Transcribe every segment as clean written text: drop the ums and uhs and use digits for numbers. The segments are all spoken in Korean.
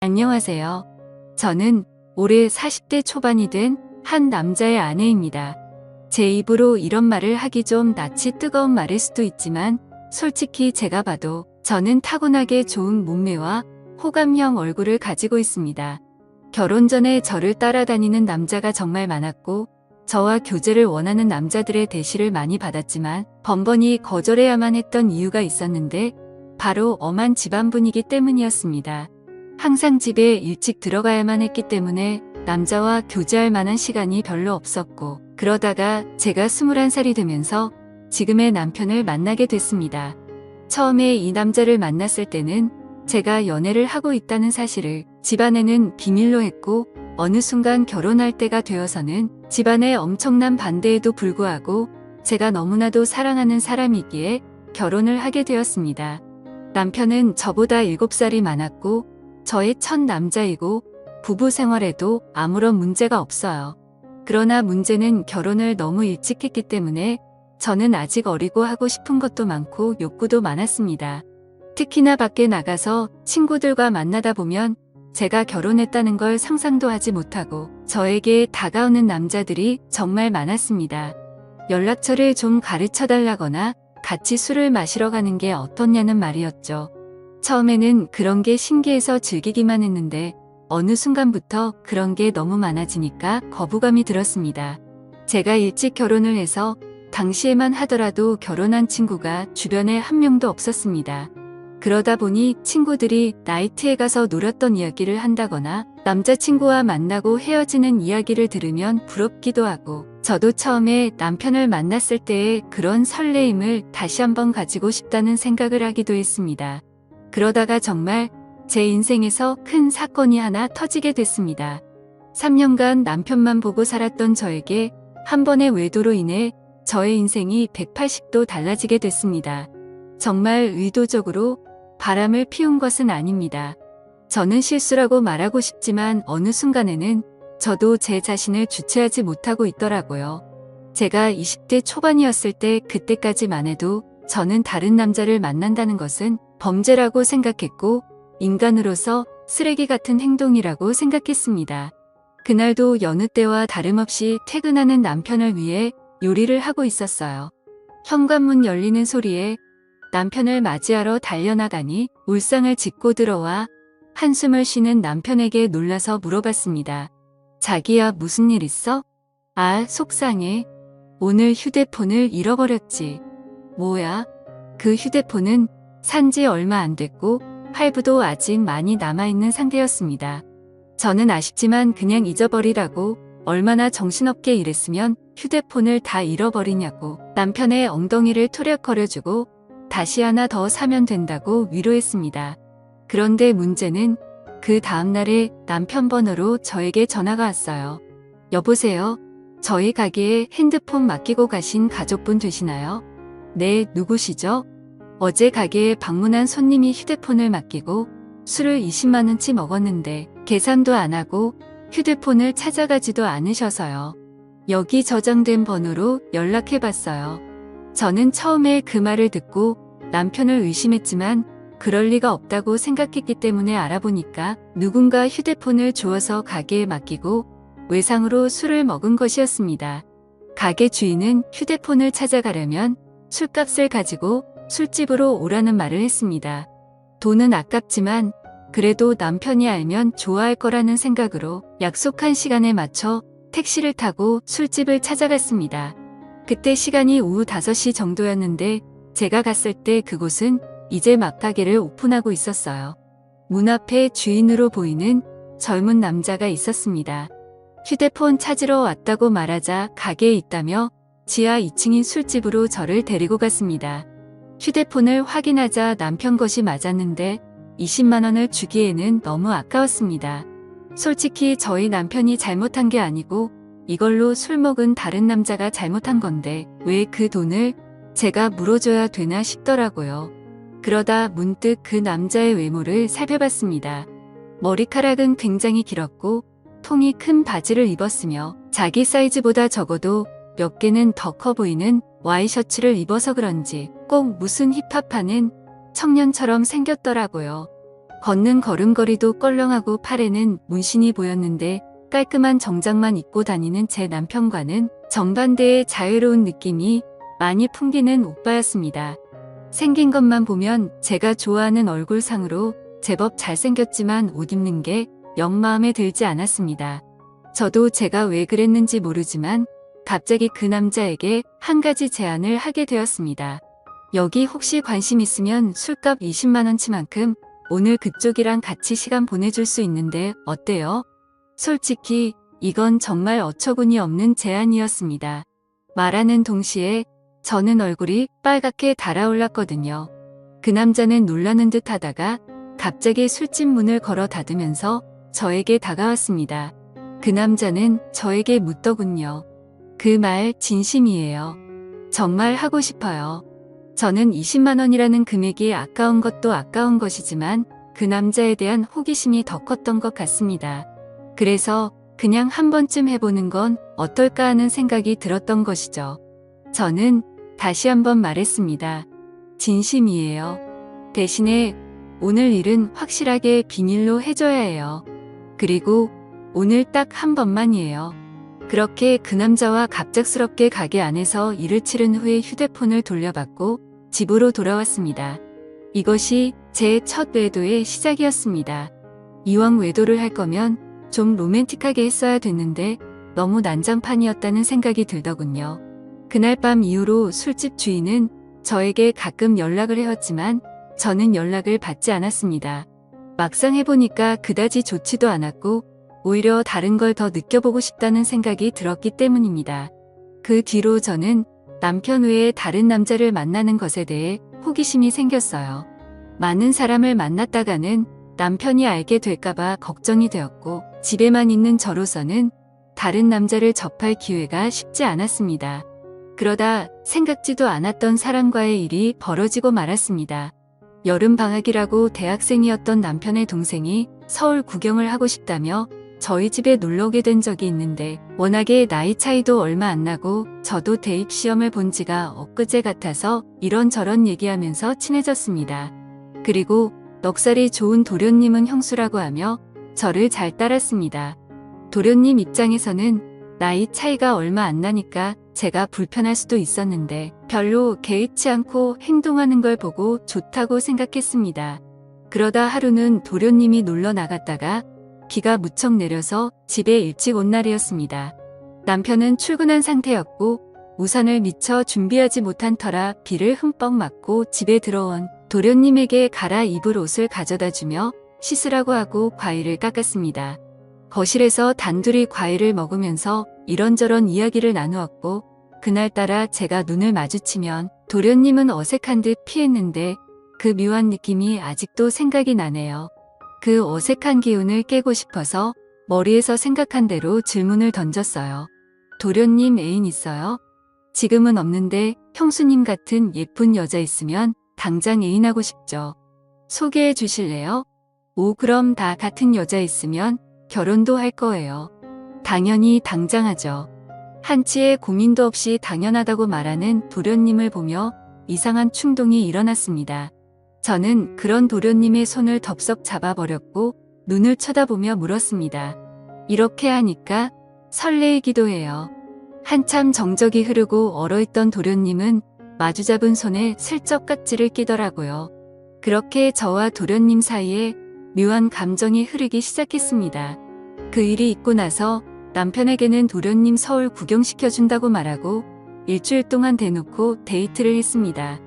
안녕하세요. 저는 올해 40대 초반이 된 한 남자의 아내입니다. 제 입으로 이런 말을 하기 좀 낯이 뜨거운 말일 수도 있지만 솔직히 제가 봐도 저는 타고나게 좋은 몸매와 호감형 얼굴을 가지고 있습니다. 결혼 전에 저를 따라다니는 남자가 정말 많았고 저와 교제를 원하는 남자들의 대시를 많이 받았지만 번번이 거절해야만 했던 이유가 있었는데 바로 엄한 집안 분위기 때문이었습니다. 항상 집에 일찍 들어가야만 했기 때문에 남자와 교제할 만한 시간이 별로 없었고 그러다가 제가 21살이 되면서 지금의 남편을 만나게 됐습니다. 처음에 이 남자를 만났을 때는 제가 연애를 하고 있다는 사실을 집안에는 비밀로 했고 어느 순간 결혼할 때가 되어서는 집안의 엄청난 반대에도 불구하고 제가 너무나도 사랑하는 사람이기에 결혼을 하게 되었습니다. 남편은 저보다 7살이 많았고 저의 첫 남자이고 부부 생활에도 아무런 문제가 없어요. 그러나 문제는 결혼을 너무 일찍 했기 때문에 저는 아직 어리고 하고 싶은 것도 많고 욕구도 많았습니다. 특히나 밖에 나가서 친구들과 만나다 보면 제가 결혼했다는 걸 상상도 하지 못하고 저에게 다가오는 남자들이 정말 많았습니다. 연락처를 좀 가르쳐 달라거나 같이 술을 마시러 가는 게 어떻냐는 말이었죠. 처음에는 그런 게 신기해서 즐기기만 했는데 어느 순간부터 그런 게 너무 많아지니까 거부감이 들었습니다. 제가 일찍 결혼을 해서 당시에만 하더라도 결혼한 친구가 주변에 한 명도 없었습니다. 그러다 보니 친구들이 나이트에 가서 놀았던 이야기를 한다거나 남자친구와 만나고 헤어지는 이야기를 들으면 부럽기도 하고 저도 처음에 남편을 만났을 때의 그런 설레임을 다시 한번 가지고 싶다는 생각을 하기도 했습니다. 그러다가 정말 제 인생에서 큰 사건이 하나 터지게 됐습니다. 3년간 남편만 보고 살았던 저에게 한 번의 외도로 인해 저의 인생이 180도 달라지게 됐습니다. 정말 의도적으로 바람을 피운 것은 아닙니다. 저는 실수라고 말하고 싶지만 어느 순간에는 저도 제 자신을 주체하지 못하고 있더라고요. 제가 20대 초반이었을 때 그때까지만 해도 저는 다른 남자를 만난다는 것은 범죄라고 생각했고 인간으로서 쓰레기 같은 행동이라고 생각했습니다. 그날도 여느 때와 다름없이 퇴근하는 남편을 위해 요리를 하고 있었어요. 현관문 열리는 소리에 남편을 맞이하러 달려나가니 울상을 짚고 들어와 한숨을 쉬는 남편에게 놀라서 물어봤습니다. 자기야, 무슨 일 있어? 아, 속상해. 오늘 휴대폰을 잃어버렸지. 뭐야? 그 휴대폰은 산지 얼마 안 됐고 할부도 아직 많이 남아있는 상태였습니다. 저는 아쉽지만 그냥 잊어버리라고 얼마나 정신없게 일했으면 휴대폰을 다 잃어버리냐고 남편의 엉덩이를 토력거려주고 다시 하나 더 사면 된다고 위로했습니다. 그런데 문제는 그 다음날에 남편 번호로 저에게 전화가 왔어요. 여보세요? 저희 가게에 핸드폰 맡기고 가신 가족분 되시나요? 네, 누구시죠? 어제 가게에 방문한 손님이 휴대폰을 맡기고 술을 20만원치 먹었는데 계산도 안 하고 휴대폰을 찾아가지도 않으셔서요. 여기 저장된 번호로 연락해봤어요. 저는 처음에 그 말을 듣고 남편을 의심했지만 그럴 리가 없다고 생각했기 때문에 알아보니까 누군가 휴대폰을 주워서 가게에 맡기고 외상으로 술을 먹은 것이었습니다. 가게 주인은 휴대폰을 찾아가려면 술값을 가지고 술집으로 오라는 말을 했습니다. 돈은 아깝지만 그래도 남편이 알면 좋아할 거라는 생각으로 약속한 시간에 맞춰 택시를 타고 술집을 찾아갔습니다. 그때 시간이 오후 5시 정도였는데 제가 갔을 때 그곳은 이제 막 가게를 오픈하고 있었어요. 문 앞에 주인으로 보이는 젊은 남자가 있었습니다. 휴대폰 찾으러 왔다고 말하자 가게에 있다며 지하 2층인 술집으로 저를 데리고 갔습니다. 휴대폰을 확인하자 남편 것이 맞았는데 20만원을 주기에는 너무 아까웠습니다. 솔직히 저희 남편이 잘못한 게 아니고 이걸로 술 먹은 다른 남자가 잘못한 건데 왜 그 돈을 제가 물어줘야 되나 싶더라고요. 그러다 문득 그 남자의 외모를 살펴봤습니다. 머리카락은 굉장히 길었고 통이 큰 바지를 입었으며 자기 사이즈보다 적어도 몇 개는 더 커 보이는 와이셔츠를 입어서 그런지 꼭 무슨 힙합하는 청년처럼 생겼더라고요. 걷는 걸음걸이도 껄렁하고 팔에는 문신이 보였는데 깔끔한 정장만 입고 다니는 제 남편과는 정반대의 자유로운 느낌이 많이 풍기는 오빠였습니다. 생긴 것만 보면 제가 좋아하는 얼굴상으로 제법 잘생겼지만 옷 입는 게 영 마음에 들지 않았습니다. 저도 제가 왜 그랬는지 모르지만 갑자기 그 남자에게 한 가지 제안을 하게 되었습니다. 여기 혹시 관심 있으면 술값 20만 원치만큼 오늘 그쪽이랑 같이 시간 보내줄 수 있는데 어때요? 솔직히 이건 정말 어처구니 없는 제안이었습니다. 말하는 동시에 저는 얼굴이 빨갛게 달아올랐거든요. 그 남자는 놀라는 듯 하다가 갑자기 술집 문을 걸어 닫으면서 저에게 다가왔습니다. 그 남자는 저에게 묻더군요. 그 말 진심이에요. 정말 하고 싶어요. 저는 20만 원이라는 금액이 아까운 것도 아까운 것이지만 그 남자에 대한 호기심이 더 컸던 것 같습니다. 그래서 그냥 한 번쯤 해보는 건 어떨까 하는 생각이 들었던 것이죠. 저는 다시 한번 말했습니다. 진심이에요. 대신에 오늘 일은 확실하게 비밀로 해줘야 해요. 그리고 오늘 딱 한 번만이에요. 그렇게 그 남자와 갑작스럽게 가게 안에서 일을 치른 후에 휴대폰을 돌려받고 집으로 돌아왔습니다. 이것이 제 첫 외도의 시작이었습니다. 이왕 외도를 할 거면 좀 로맨틱하게 했어야 됐는데 너무 난장판이었다는 생각이 들더군요. 그날 밤 이후로 술집 주인은 저에게 가끔 연락을 해왔지만 저는 연락을 받지 않았습니다. 막상 해보니까 그다지 좋지도 않았고 오히려 다른 걸 더 느껴보고 싶다는 생각이 들었기 때문입니다. 그 뒤로 저는 남편 외에 다른 남자를 만나는 것에 대해 호기심이 생겼어요. 많은 사람을 만났다가는 남편이 알게 될까봐 걱정이 되었고 집에만 있는 저로서는 다른 남자를 접할 기회가 쉽지 않았습니다. 그러다 생각지도 않았던 사람과의 일이 벌어지고 말았습니다. 여름방학이라고 대학생이었던 남편의 동생이 서울 구경을 하고 싶다며 저희 집에 놀러 오게 된 적이 있는데 워낙에 나이 차이도 얼마 안 나고 저도 대입시험을 본 지가 엊그제 같아서 이런저런 얘기하면서 친해졌습니다. 그리고 넉살이 좋은 도련님은 형수라고 하며 저를 잘 따랐습니다. 도련님 입장에서는 나이 차이가 얼마 안 나니까 제가 불편할 수도 있었는데 별로 개의치 않고 행동하는 걸 보고 좋다고 생각했습니다. 그러다 하루는 도련님이 놀러 나갔다가 비가 무척 내려서 집에 일찍 온 날이었습니다. 남편은 출근한 상태였고 우산을 미처 준비하지 못한 터라 비를 흠뻑 맞고 집에 들어온 도련님에게 갈아입을 옷을 가져다 주며 씻으라고 하고 과일을 깎았습니다. 거실에서 단둘이 과일을 먹으면서 이런저런 이야기를 나누었고 그날따라 제가 눈을 마주치면 도련님은 어색한 듯 피했는데 그 묘한 느낌이 아직도 생각이 나네요. 그 어색한 기운을 깨고 싶어서 머리에서 생각한 대로 질문을 던졌어요. 도련님 애인 있어요? 지금은 없는데 형수님 같은 예쁜 여자 있으면 당장 애인하고 싶죠. 소개해 주실래요? 오, 그럼 다 같은 여자 있으면 결혼도 할 거예요. 당연히 당장 하죠. 한치의 고민도 없이 당연하다고 말하는 도련님을 보며 이상한 충동이 일어났습니다. 저는 그런 도련님의 손을 덥석 잡아버렸고 눈을 쳐다보며 물었습니다. 이렇게 하니까 설레이기도 해요. 한참 정적이 흐르고 얼어있던 도련님은 마주잡은 손에 슬쩍 깍지를 끼더라고요. 그렇게 저와 도련님 사이에 묘한 감정이 흐르기 시작했습니다. 그 일이 있고 나서 남편에게는 도련님 서울 구경시켜준다고 말하고 일주일 동안 대놓고 데이트를 했습니다.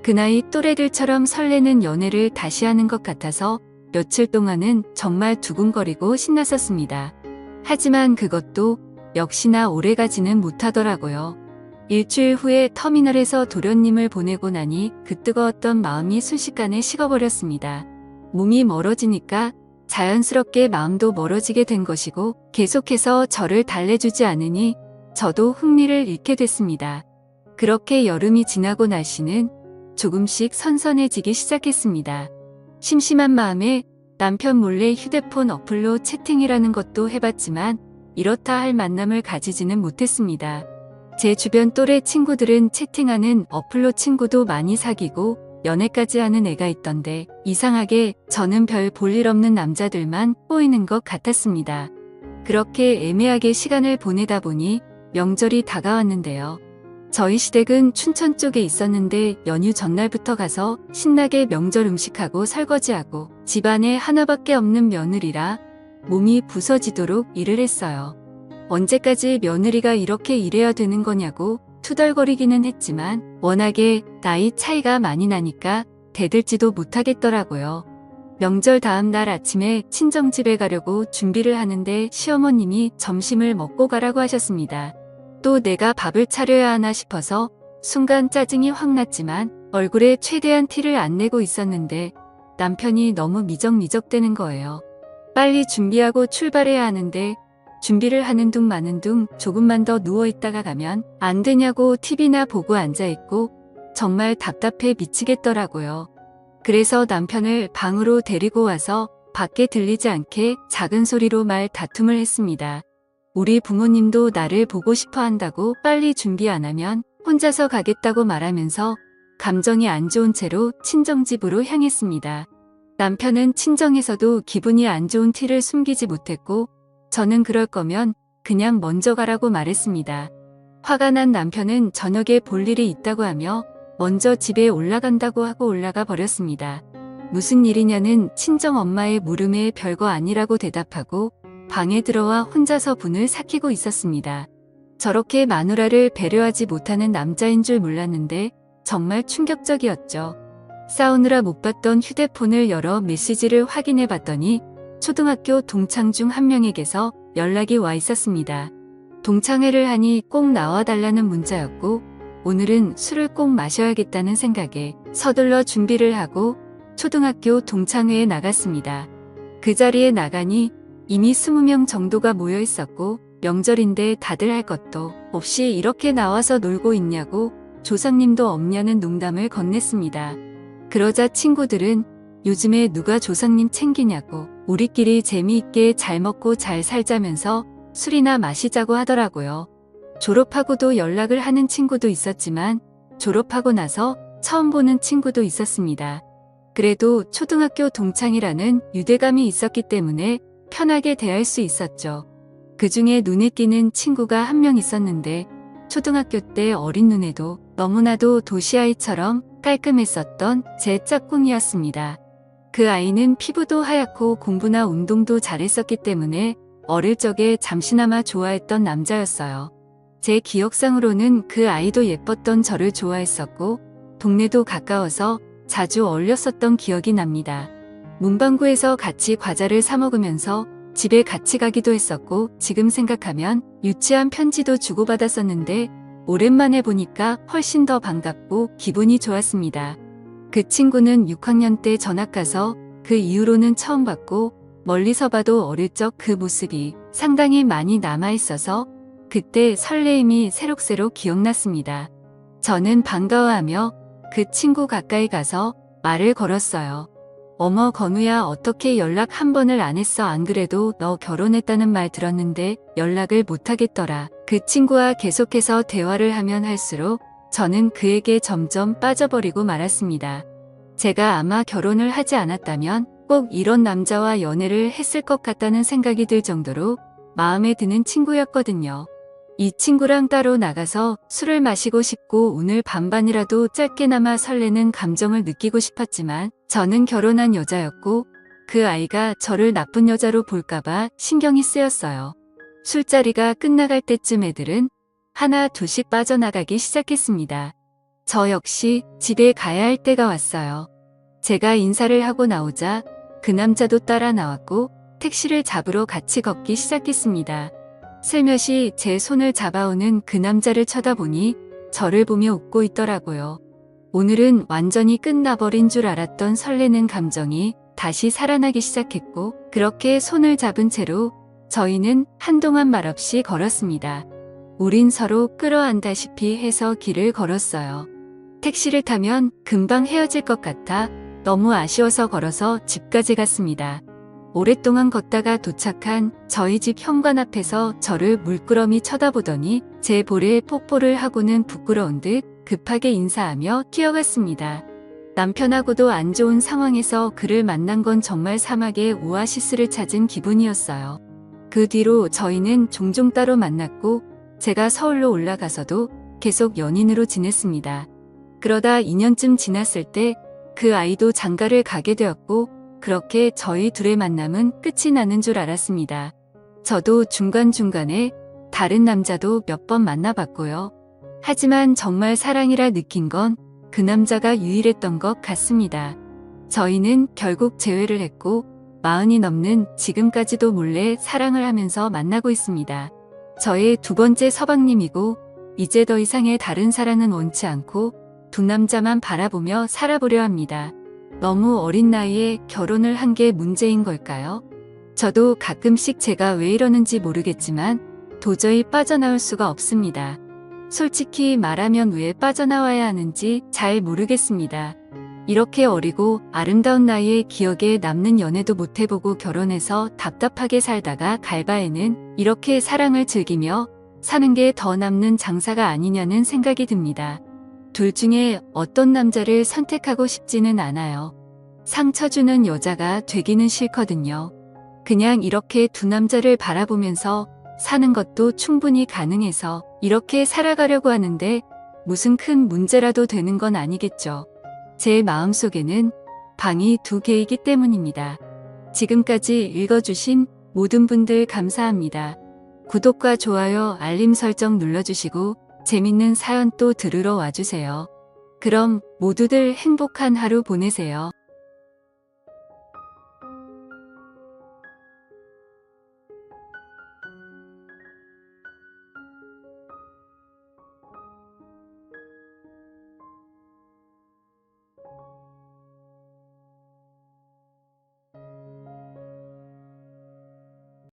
그 나이 또래들처럼 설레는 연애를 다시 하는 것 같아서 며칠 동안은 정말 두근거리고 신났었습니다. 하지만 그것도 역시나 오래가지는 못하더라고요. 일주일 후에 터미널에서 도련님을 보내고 나니 그 뜨거웠던 마음이 순식간에 식어버렸습니다. 몸이 멀어지니까 자연스럽게 마음도 멀어지게 된 것이고 계속해서 저를 달래주지 않으니 저도 흥미를 잃게 됐습니다. 그렇게 여름이 지나고 날씨는 조금씩 선선해지기 시작했습니다. 심심한 마음에 남편 몰래 휴대폰 어플로 채팅이라는 것도 해봤지만 이렇다 할 만남을 가지지는 못했습니다. 제 주변 또래 친구들은 채팅하는 어플로 친구도 많이 사귀고 연애까지 하는 애가 있던데 이상하게 저는 별 볼일 없는 남자들만 꼬이는 것 같았습니다. 그렇게 애매하게 시간을 보내다 보니 명절이 다가왔는데요. 저희 시댁은 춘천 쪽에 있었는데 연휴 전날부터 가서 신나게 명절 음식하고 설거지하고 집안에 하나밖에 없는 며느리라 몸이 부서지도록 일을 했어요. 언제까지 며느리가 이렇게 일해야 되는 거냐고 투덜거리기는 했지만 워낙에 나이 차이가 많이 나니까 대들지도 못하겠더라고요. 명절 다음 날 아침에 친정집에 가려고 준비를 하는데 시어머님이 점심을 먹고 가라고 하셨습니다. 또 내가 밥을 차려야 하나 싶어서 순간 짜증이 확 났지만 얼굴에 최대한 티를 안 내고 있었는데 남편이 너무 미적미적대는 거예요. 빨리 준비하고 출발해야 하는데 준비를 하는 둥 마는 둥 조금만 더 누워있다가 가면 안 되냐고 TV나 보고 앉아있고 정말 답답해 미치겠더라고요. 그래서 남편을 방으로 데리고 와서 밖에 들리지 않게 작은 소리로 말 다툼을 했습니다. 우리 부모님도 나를 보고 싶어 한다고 빨리 준비 안 하면 혼자서 가겠다고 말하면서 감정이 안 좋은 채로 친정집으로 향했습니다. 남편은 친정에서도 기분이 안 좋은 티를 숨기지 못했고 저는 그럴 거면 그냥 먼저 가라고 말했습니다. 화가 난 남편은 저녁에 볼 일이 있다고 하며 먼저 집에 올라간다고 하고 올라가 버렸습니다. 무슨 일이냐는 친정 엄마의 물음에 별거 아니라고 대답하고 방에 들어와 혼자서 분을 삭히고 있었습니다. 저렇게 마누라를 배려하지 못하는 남자인 줄 몰랐는데 정말 충격적이었죠. 싸우느라 못 봤던 휴대폰을 열어 메시지를 확인해 봤더니 초등학교 동창 중 한 명에게서 연락이 와 있었습니다. 동창회를 하니 꼭 나와달라는 문자였고 오늘은 술을 꼭 마셔야겠다는 생각에 서둘러 준비를 하고 초등학교 동창회에 나갔습니다. 그 자리에 나가니 이미 20명 정도가 모여 있었고 명절인데 다들 할 것도 없이 이렇게 나와서 놀고 있냐고 조상님도 없냐는 농담을 건넸습니다. 그러자 친구들은 요즘에 누가 조상님 챙기냐고 우리끼리 재미있게 잘 먹고 잘 살자면서 술이나 마시자고 하더라고요. 졸업하고도 연락을 하는 친구도 있었지만 졸업하고 나서 처음 보는 친구도 있었습니다. 그래도 초등학교 동창이라는 유대감이 있었기 때문에 편하게 대할 수 있었죠. 그 중에 눈에 띄는 친구가 한 명 있었는데 초등학교 때 어린 눈에도 너무나도 도시아이처럼 깔끔했었던 제 짝꿍이었습니다. 그 아이는 피부도 하얗고 공부나 운동도 잘했었기 때문에 어릴 적에 잠시나마 좋아했던 남자였어요. 제 기억상으로는 그 아이도 예뻤던 저를 좋아했었고 동네도 가까워서 자주 어울렸었던 기억이 납니다. 문방구에서 같이 과자를 사 먹으면서 집에 같이 가기도 했었고 지금 생각하면 유치한 편지도 주고받았었는데 오랜만에 보니까 훨씬 더 반갑고 기분이 좋았습니다. 그 친구는 6학년 때 전학 가서 그 이후로는 처음 봤고 멀리서 봐도 어릴 적 그 모습이 상당히 많이 남아있어서 그때 설레임이 새록새록 기억났습니다. 저는 반가워하며 그 친구 가까이 가서 말을 걸었어요. 어머 건우야 어떻게 연락 한 번을 안 했어? 안 그래도 너 결혼했다는 말 들었는데 연락을 못 하겠더라. 그 친구와 계속해서 대화를 하면 할수록 저는 그에게 점점 빠져버리고 말았습니다. 제가 아마 결혼을 하지 않았다면 꼭 이런 남자와 연애를 했을 것 같다는 생각이 들 정도로 마음에 드는 친구였거든요. 이 친구랑 따로 나가서 술을 마시고 싶고 오늘 반반이라도 짧게나마 설레는 감정을 느끼고 싶었지만 저는 결혼한 여자였고 그 아이가 저를 나쁜 여자로 볼까봐 신경이 쓰였어요. 술자리가 끝나갈 때쯤 애들은 하나 둘씩 빠져나가기 시작했습니다. 저 역시 집에 가야 할 때가 왔어요. 제가 인사를 하고 나오자 그 남자도 따라 나왔고 택시를 잡으러 같이 걷기 시작했습니다. 슬며시 제 손을 잡아오는 그 남자를 쳐다보니 저를 보며 웃고 있더라고요. 오늘은 완전히 끝나버린 줄 알았던 설레는 감정이 다시 살아나기 시작했고 그렇게 손을 잡은 채로 저희는 한동안 말없이 걸었습니다. 우린 서로 끌어안다시피 해서 길을 걸었어요. 택시를 타면 금방 헤어질 것 같아 너무 아쉬워서 걸어서 집까지 갔습니다. 오랫동안 걷다가 도착한 저희 집 현관 앞에서 저를 물끄러미 쳐다보더니 제 볼에 뽀뽀를 하고는 부끄러운 듯 급하게 인사하며 뛰어갔습니다. 남편하고도 안 좋은 상황에서 그를 만난 건 정말 사막의 오아시스를 찾은 기분이었어요. 그 뒤로 저희는 종종 따로 만났고 제가 서울로 올라가서도 계속 연인으로 지냈습니다. 그러다 2년쯤 지났을 때 그 아이도 장가를 가게 되었고 그렇게 저희 둘의 만남은 끝이 나는 줄 알았습니다. 저도 중간중간에 다른 남자도 몇 번 만나봤고요. 하지만 정말 사랑이라 느낀 건 그 남자가 유일했던 것 같습니다. 저희는 결국 재회를 했고 40이 넘는 지금까지도 몰래 사랑을 하면서 만나고 있습니다. 저의 두 번째 서방님이고 이제 더 이상의 다른 사랑은 원치 않고 두 남자만 바라보며 살아보려 합니다. 너무 어린 나이에 결혼을 한 게 문제인 걸까요? 저도 가끔씩 제가 왜 이러는지 모르겠지만 도저히 빠져나올 수가 없습니다. 솔직히 말하면 왜 빠져나와야 하는지 잘 모르겠습니다. 이렇게 어리고 아름다운 나이에 기억에 남는 연애도 못 해보고 결혼해서 답답하게 살다가 갈 바에는 이렇게 사랑을 즐기며 사는 게 더 남는 장사가 아니냐는 생각이 듭니다. 둘 중에 어떤 남자를 선택하고 싶지는 않아요. 상처 주는 여자가 되기는 싫거든요. 그냥 이렇게 두 남자를 바라보면서 사는 것도 충분히 가능해서 이렇게 살아가려고 하는데 무슨 큰 문제라도 되는 건 아니겠죠. 제 마음속에는 방이 2개이기 때문입니다. 지금까지 읽어주신 모든 분들 감사합니다. 구독과 좋아요, 알림 설정 눌러주시고 재밌는 사연 또 들으러 와주세요. 그럼 모두들 행복한 하루 보내세요.